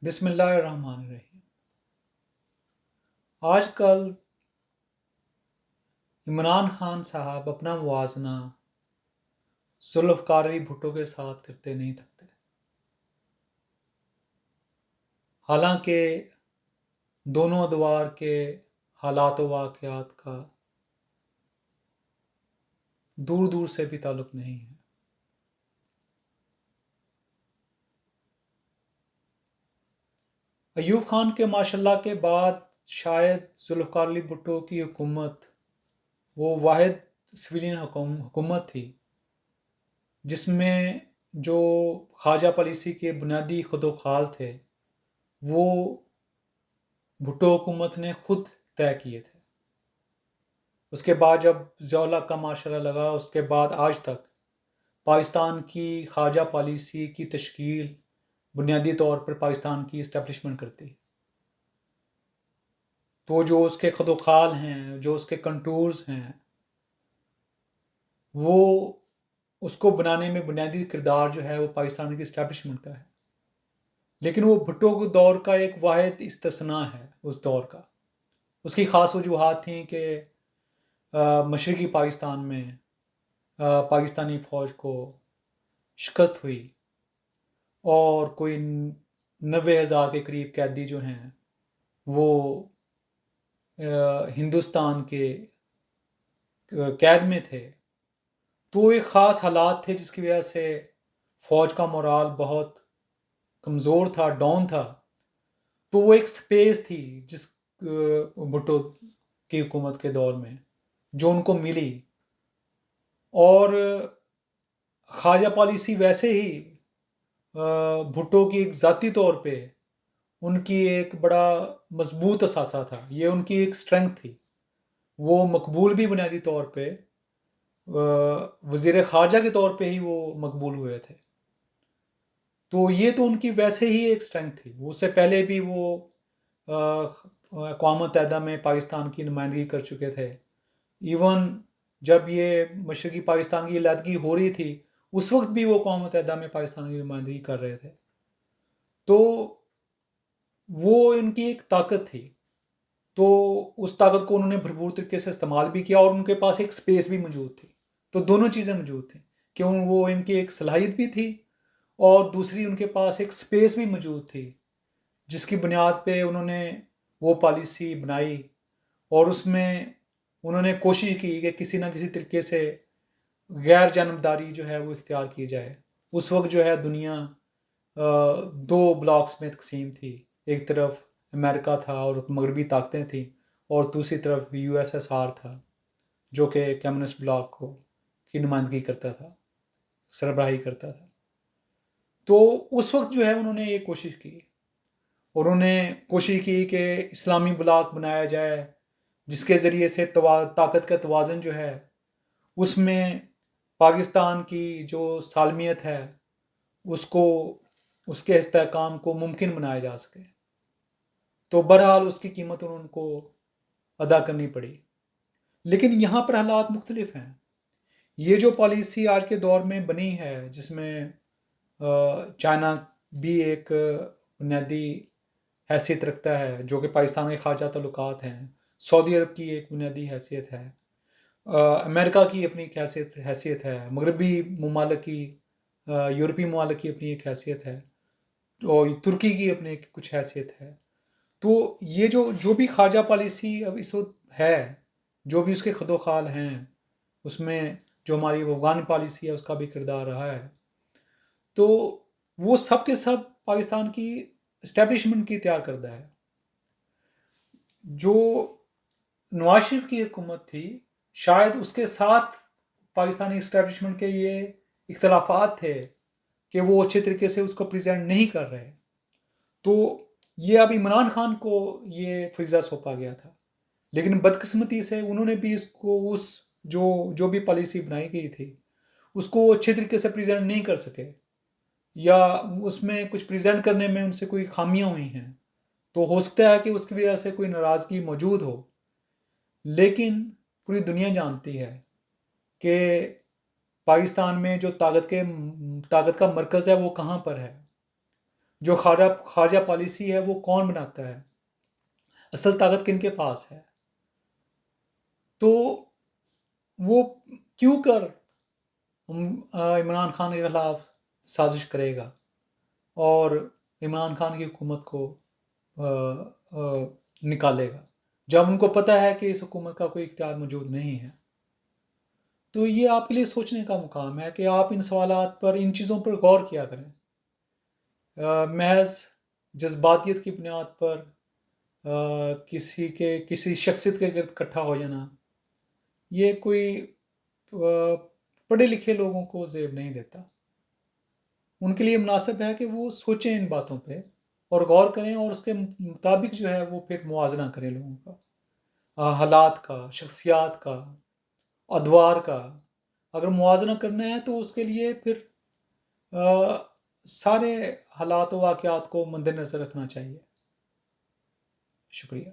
بسم اللہ الرحمن الرحیم۔ آج کل عمران خان صاحب اپنا موازنہ ذوالفقار علی بھٹو کے ساتھ کرتے نہیں تھکتے، حالانکہ دونوں ادوار کے حالات و واقعات کا دور دور سے بھی تعلق نہیں ہے۔ ایوب خان کے ماشاءاللہ کے بعد شاید ذوالفقار علی بھٹو کی حکومت وہ واحد سویلین حکومت تھی جس میں جو خواجہ پالیسی کے بنیادی خد و خال تھے وہ بھٹو حکومت نے خود طے کیے تھے۔ اس کے بعد جب ضیاء الحق کا ماشاءاللہ لگا، اس کے بعد آج تک پاکستان کی خواجہ پالیسی کی تشکیل بنیادی طور پر پاکستان کی اسٹیبلشمنٹ کرتی ہے۔ تو جو اس کے خد و خال ہیں، جو اس کے کنٹورز ہیں، وہ اس کو بنانے میں بنیادی کردار جو ہے وہ پاکستان کی اسٹیبلشمنٹ کا ہے، لیکن وہ بھٹو کے دور کا ایک واحد استثناء ہے۔ اس دور کا اس کی خاص وجوہات تھیں کہ مشرقی پاکستان میں پاکستانی فوج کو شکست ہوئی اور کوئی 90,000 کے قریب قیدی جو ہیں وہ ہندوستان کے قید میں تھے۔ تو ایک خاص حالات تھے جس کی وجہ سے فوج کا مورال بہت کمزور تھا، ڈاؤن تھا۔ تو وہ ایک سپیس تھی جس بھٹو کی حکومت کے دور میں جو ان کو ملی، اور خواجہ پالیسی ویسے ہی بھٹو کی ایک ذاتی طور پہ ان کی ایک بڑا مضبوط اثاثہ تھا، یہ ان کی ایک اسٹرینگتھ تھی۔ وہ مقبول بھی بنیادی طور پہ وزیر خارجہ کے طور پہ ہی وہ مقبول ہوئے تھے۔ تو یہ تو ان کی ویسے ہی ایک اسٹرینگتھ تھی۔ اس سے پہلے بھی وہ اقوام متحدہ میں پاکستان کی نمائندگی کر چکے تھے۔ ایون جب یہ مشرقی پاکستان کی علیحدگی ہو رہی تھی اس وقت بھی وہ اقوام متحدہ میں پاکستان کی نمائندگی کر رہے تھے۔ تو وہ ان کی ایک طاقت تھی، تو اس طاقت کو انہوں نے بھرپور طریقے سے استعمال بھی کیا، اور ان کے پاس ایک سپیس بھی موجود تھی۔ تو دونوں چیزیں موجود تھیں کہ وہ ان کی ایک صلاحیت بھی تھی، اور دوسری ان کے پاس ایک سپیس بھی موجود تھی جس کی بنیاد پہ انہوں نے وہ پالیسی بنائی، اور اس میں انہوں نے کوشش کی کہ کسی نہ کسی طریقے سے غیر جانبداری جو ہے وہ اختیار کی جائے۔ اس وقت جو ہے دنیا دو بلاکس میں تقسیم تھی، ایک طرف امریکہ تھا اور مغربی طاقتیں تھیں، اور دوسری طرف USSR تھا جو کہ کمیونسٹ بلاک کی نمائندگی کرتا تھا، سربراہی کرتا تھا۔ تو اس وقت جو ہے انہوں نے یہ کوشش کی، اور انہوں نے کوشش کی کہ اسلامی بلاک بنایا جائے جس کے ذریعے سے طاقت کا توازن جو ہے اس میں پاکستان کی جو سالمیت ہے اس کے استحکام کو ممکن بنایا جا سکے۔ تو بہرحال اس کی قیمت ان کو ادا کرنی پڑی، لیکن یہاں پر حالات مختلف ہیں۔ یہ جو پالیسی آج کے دور میں بنی ہے جس میں چائنا بھی ایک بنیادی حیثیت رکھتا ہے جو کہ پاکستان کے خارجہ تعلقات ہیں، سعودی عرب کی ایک بنیادی حیثیت ہے، امریکہ کی اپنی ایک حیثیت ہے، مغربی ممالک کی یورپی ممالک کی اپنی ایک حیثیت ہے، اور ترکی کی اپنی کچھ حیثیت ہے۔ تو یہ جو بھی خارجہ پالیسی اب اس وقت ہے، جو بھی اس کے خد و خال ہیں، اس میں جو ہماری افغان پالیسی ہے اس کا بھی کردار رہا ہے، تو وہ سب کے سب پاکستان کی اسٹیبلشمنٹ کی تیار کردہ ہے۔ جو نواز شریف کی حکومت تھی شاید اس کے ساتھ پاکستانی اسٹیبلشمنٹ کے یہ اختلافات تھے کہ وہ اچھے طریقے سے اس کو پریزنٹ نہیں کر رہے، تو یہ اب عمران خان کو یہ فریضہ سونپا گیا تھا، لیکن بدقسمتی سے انہوں نے بھی اس کو جو بھی پالیسی بنائی گئی تھی اس کو اچھے طریقے سے پریزنٹ نہیں کر سکے، یا اس میں کچھ پریزنٹ کرنے میں ان سے کوئی خامیاں ہوئی ہیں، تو ہو سکتا ہے کہ اس کی وجہ سے کوئی ناراضگی موجود ہو۔ لیکن پوری دنیا جانتی ہے کہ پاکستان میں جو طاقت کا مرکز ہے وہ کہاں پر ہے۔ جو خارجہ پالیسی ہے وہ کون بناتا ہے، اصل طاقت کن کے پاس ہے، تو وہ کیوں کر عمران خان کے خلاف سازش کرے گا اور عمران خان کی حکومت کو نکالے گا جب ان کو پتہ ہے کہ اس حکومت کا کوئی اختیار موجود نہیں ہے۔ تو یہ آپ کے لیے سوچنے کا مقام ہے کہ آپ ان سوالات پر، ان چیزوں پر غور کیا کریں۔ محض جذباتیت کی بنیاد پر کسی شخصیت کے گرد اکٹھا ہو جانا، یہ کوئی پڑھے لکھے لوگوں کو زیب نہیں دیتا۔ ان کے لیے مناسب ہے کہ وہ سوچیں ان باتوں پہ اور غور کریں، اور اس کے مطابق جو ہے وہ پھر موازنہ کریں لوگوں کا، حالات کا، شخصیات کا، ادوار کا۔ اگر موازنہ کرنا ہے تو اس کے لیے پھر سارے حالات و واقعات کو مد نظر رکھنا چاہیے۔ شکریہ۔